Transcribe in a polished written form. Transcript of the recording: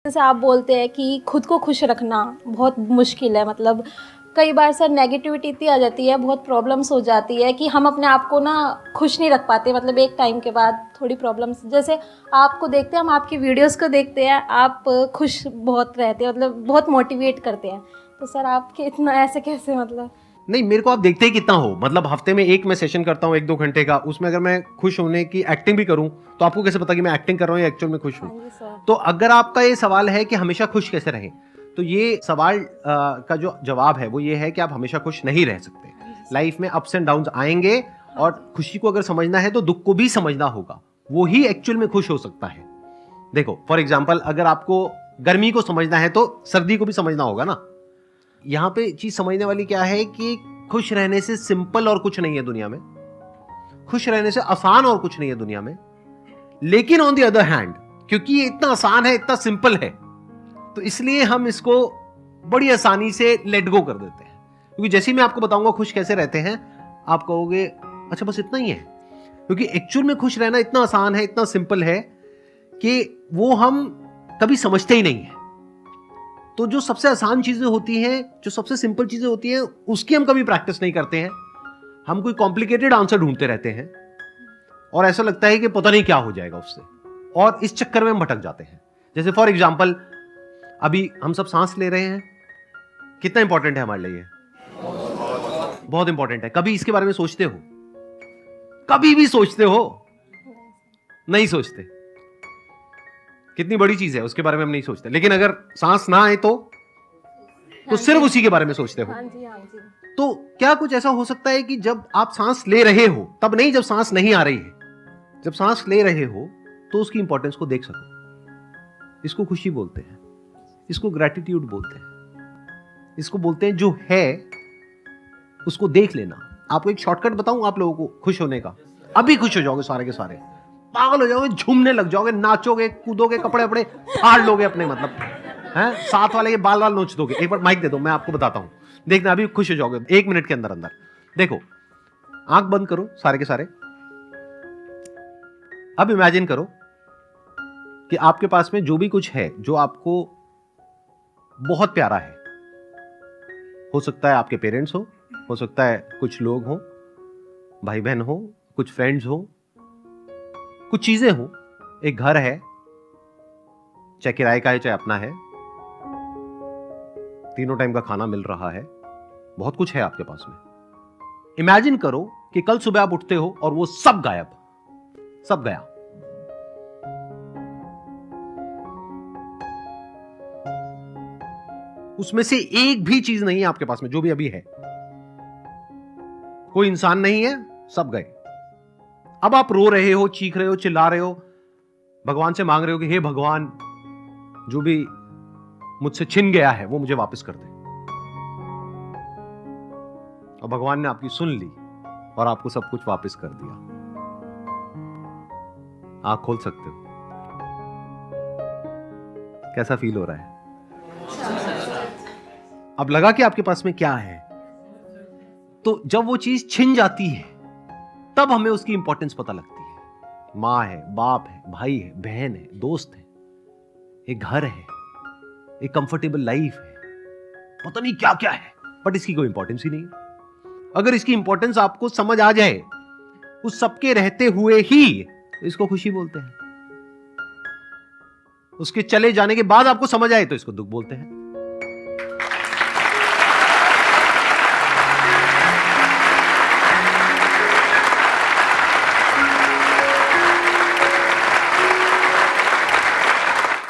जैसे आप बोलते हैं कि खुद को खुश रखना बहुत मुश्किल है, मतलब कई बार सर नेगेटिविटी इतनी आ जाती है, बहुत प्रॉब्लम्स हो जाती है कि हम अपने आप को ना खुश नहीं रख पाते। मतलब एक टाइम के बाद थोड़ी प्रॉब्लम्स, जैसे आपको देखते हैं, हम आपकी वीडियोस को देखते हैं, आप खुश बहुत रहते हैं, मतलब बहुत मोटिवेट करते हैं। तो सर आपके इतना ऐसे कैसे, मतलब नहीं, मेरे को आप देखते ही कितना हो, मतलब हफ्ते में एक मैं सेशन करता हूँ 1-2 घंटे का, उसमें अगर मैं खुश होने की एक्टिंग भी करूँ तो आपको कैसे पता कि मैं एक्टिंग कर रहा हूँ या एक्चुअल में खुश हूँ? हाँ जी सर। तो अगर आपका ये सवाल है कि हमेशा खुश कैसे रहें, तो ये सवाल का जो जवाब है वो ये है कि आप हमेशा खुश नहीं रह सकते। लाइफ में अप्स एंड डाउन्स आएंगे, और खुशी को अगर समझना है तो दुख को भी समझना होगा, वो ही एक्चुअल में खुश हो सकता है। देखो फॉर एग्जाम्पल, अगर आपको गर्मी को समझना है तो सर्दी को भी समझना होगा ना। यहां पे चीज समझने वाली क्या है कि खुश रहने से सिंपल और कुछ नहीं है दुनिया में, खुश रहने से आसान और कुछ नहीं है दुनिया में। लेकिन ऑन द अदर हैंड, क्योंकि ये इतना आसान है, इतना सिंपल है, तो इसलिए हम इसको बड़ी आसानी से लेट गो कर देते हैं। क्योंकि जैसे ही मैं आपको बताऊंगा खुश कैसे रहते हैं, आप कहोगे अच्छा बस इतना ही है। क्योंकि एक्चुअल में खुश रहना इतना आसान है, इतना सिंपल है कि वो हम कभी समझते ही नहीं है। तो जो सबसे आसान चीजें होती हैं, जो सबसे सिंपल चीजें होती हैं, उसकी हम कभी प्रैक्टिस नहीं करते हैं। हम कोई कॉम्प्लिकेटेड आंसर ढूंढते रहते हैं और ऐसा लगता है कि पता नहीं क्या हो जाएगा उससे, और इस चक्कर में हम भटक जाते हैं। जैसे फॉर एग्जाम्पल, अभी हम सब सांस ले रहे हैं, कितना इंपॉर्टेंट है हमारे लिए? बहुत इंपॉर्टेंट है। कभी इसके बारे में सोचते हो? कभी भी सोचते हो? नहीं सोचते। कितनी बड़ी चीज है, उसके बारे में हम नहीं सोचते। लेकिन अगर सांस ना आए तो सिर्फ उसी के बारे में सोचते हो। हाँ जी हाँ जी। तो क्या कुछ ऐसा हो सकता है कि जब आप सांस ले रहे हो तब नहीं, जब सांस नहीं आ रही है, जब सांस ले रहे हो तो उसकी इंपॉर्टेंस को देख सको? इसको खुशी बोलते हैं, इसको ग्रैटिट्यूड बोलते हैं, इसको बोलते हैं जो है उसको देख लेना। आपको एक शॉर्टकट बताऊं आप लोगों को खुश होने का, अभी खुश हो जाओगे सारे के सारे, पागल हो जाओगे, झूमने लग जाओगे, नाचोगे, कूदोगे, कपड़े वपड़े फाड़ लोगे अपने, मतलब हैं, साथ वाले के बाल वाल नोच दोगे। एक बार माइक दे दो, मैं आपको बताता हूं, देखना अभी खुश हो जाओगे 1 मिनट के अंदर अंदर। देखो, आंख बंद करो सारे के सारे। अब इमेजिन करो कि आपके पास में जो भी कुछ है, जो आपको बहुत प्यारा है, हो सकता है आपके पेरेंट्स हो सकता है कुछ लोग हो, भाई बहन हो, कुछ फ्रेंड्स हो, कुछ चीजें हो, एक घर है, चाहे किराए का है चाहे अपना है, तीनों टाइम का खाना मिल रहा है, बहुत कुछ है आपके पास में। इमेजिन करो कि कल सुबह आप उठते हो और वो सब गायब, सब गया। उसमें से एक भी चीज नहीं है आपके पास में, जो भी अभी है। कोई इंसान नहीं है, सब गए। अब आप रो रहे हो, चीख रहे हो, चिल्ला रहे हो, भगवान से मांग रहे हो कि हे भगवान, जो भी मुझसे छिन गया है वो मुझे वापस कर दे। और भगवान ने आपकी सुन ली और आपको सब कुछ वापस कर दिया। आंख खोल सकते हो? कैसा फील हो रहा है? अब लगा कि आपके पास में क्या है। तो जब वो चीज छिन जाती है तब हमें उसकी इंपॉर्टेंस पता लगती है। माँ है, बाप है, भाई है, बहन है, दोस्त है, एक घर है, एक कंफर्टेबल लाइफ है, पता नहीं क्या क्या है, बट इसकी कोई इंपॉर्टेंस ही नहीं है। अगर इसकी इंपॉर्टेंस आपको समझ आ जाए उस सबके रहते हुए ही, तो इसको खुशी बोलते हैं। उसके चले जाने के बाद आपको समझ आए तो इसको दुख बोलते हैं।